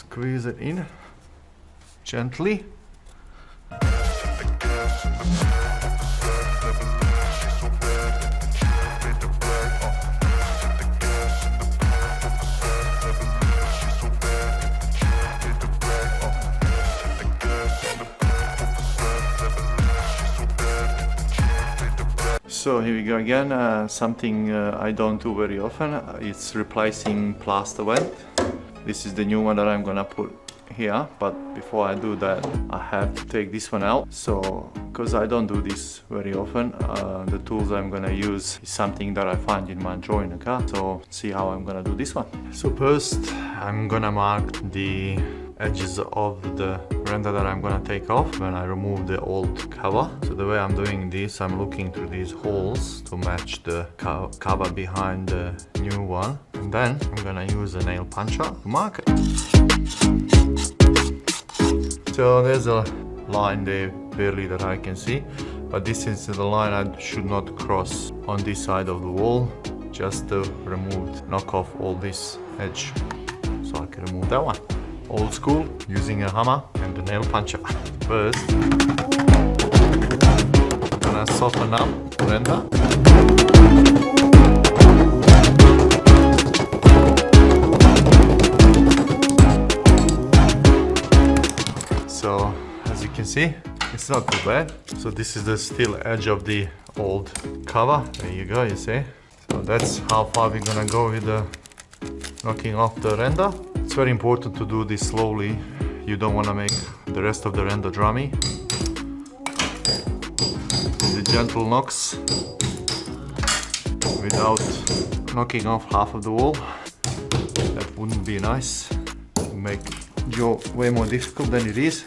Squeeze it in gently. So here we go again, something I don't do very often. It's replacing plaster vent. This is the new one that I'm gonna put here, but before I do that I have to take this one out. So because I don't do this very often, the tools I'm gonna use is something that I find in my drawer in the car. So see how I'm gonna do this one. So first I'm gonna mark the edges of the render that I'm gonna take off when I remove the old cover. So the way I'm doing this, I'm looking through these holes to match the cover behind the new one, and then I'm gonna use a nail puncher to mark it. So there's a line there barely that I can see, but this is the line I should not cross on this side of the wall, just to knock off all this edge, so I can remove that one. Old school, using a hammer and a nail puncher. First, I'm gonna soften up the render. So, as you can see, it's not too bad. So this is the still edge of the old cover. There you go, you see. So that's how far we're gonna go with the knocking off the render. It's very important to do this slowly. You don't want to make the rest of the render drummy. The gentle knocks without knocking off half of the wall. That wouldn't be nice. Make your way more difficult than it is.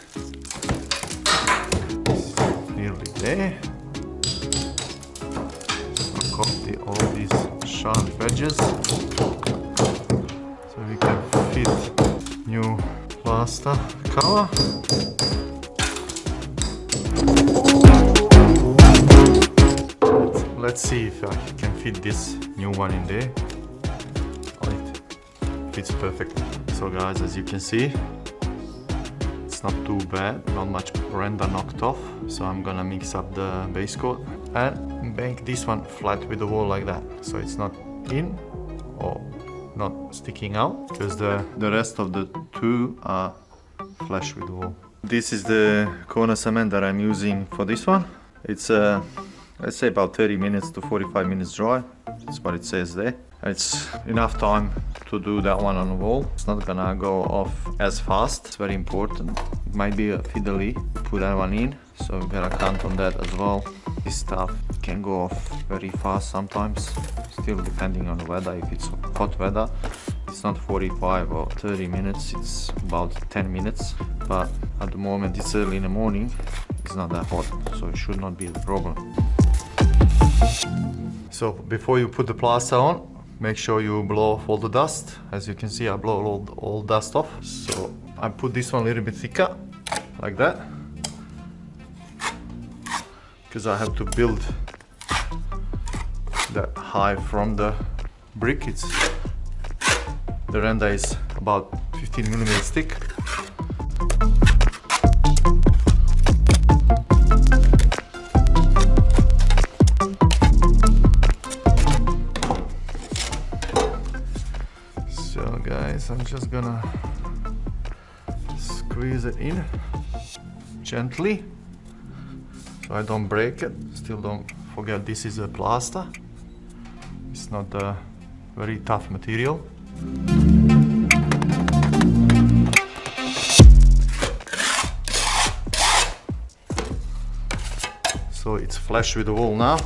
Nearly there. Knock off all these sharp edges. We can fit new plaster cover. Let's see if I can fit this new one in there. Oh, it fits perfectly. So guys, as you can see, it's not too bad, not much render knocked off. So I'm gonna mix up the base coat and make this one flat with the wall like that, so it's not in or not sticking out, because the rest of the two are flush with the wall. This is the corner cement that I'm using for this one. It's let's say about 30 minutes to 45 minutes dry. That's what it says there. It's enough time to do that one on the wall. It's not gonna go off as fast. It's very important. It might be a fiddly to put that one in, so we better count on that as well. This stuff can go off very fast sometimes, still depending on the weather. If it's hot weather, it's not 45 or 30 minutes, it's about 10 minutes. But at the moment it's early in the morning, it's not that hot, so it should not be a problem. So before you put the plaster on, make sure you blow off all the dust. As you can see, I blow all dust off. So I put this one a little bit thicker, like that, because I have to build that high from the brick. The render is about 15mm thick. So guys, I'm just gonna squeeze it in gently so I don't break it. Still don't forget this is a plaster. It's not a very tough material. So it's flush with the wall now.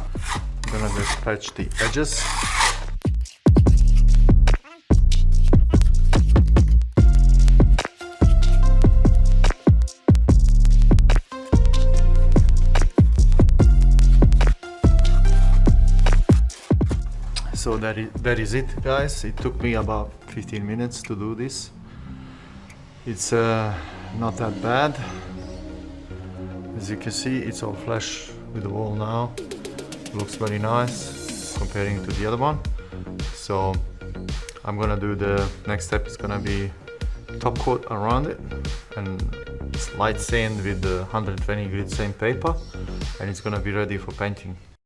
I'm gonna just patch the edges. So that is it, guys. It took me about 15 minutes to do this. It's not that bad. As you can see, it's all flush with the wall now. Looks very nice comparing to the other one. So I'm gonna do the next step is gonna be top coat around it and it's light sand with the 120 grit sandpaper, and it's gonna be ready for painting.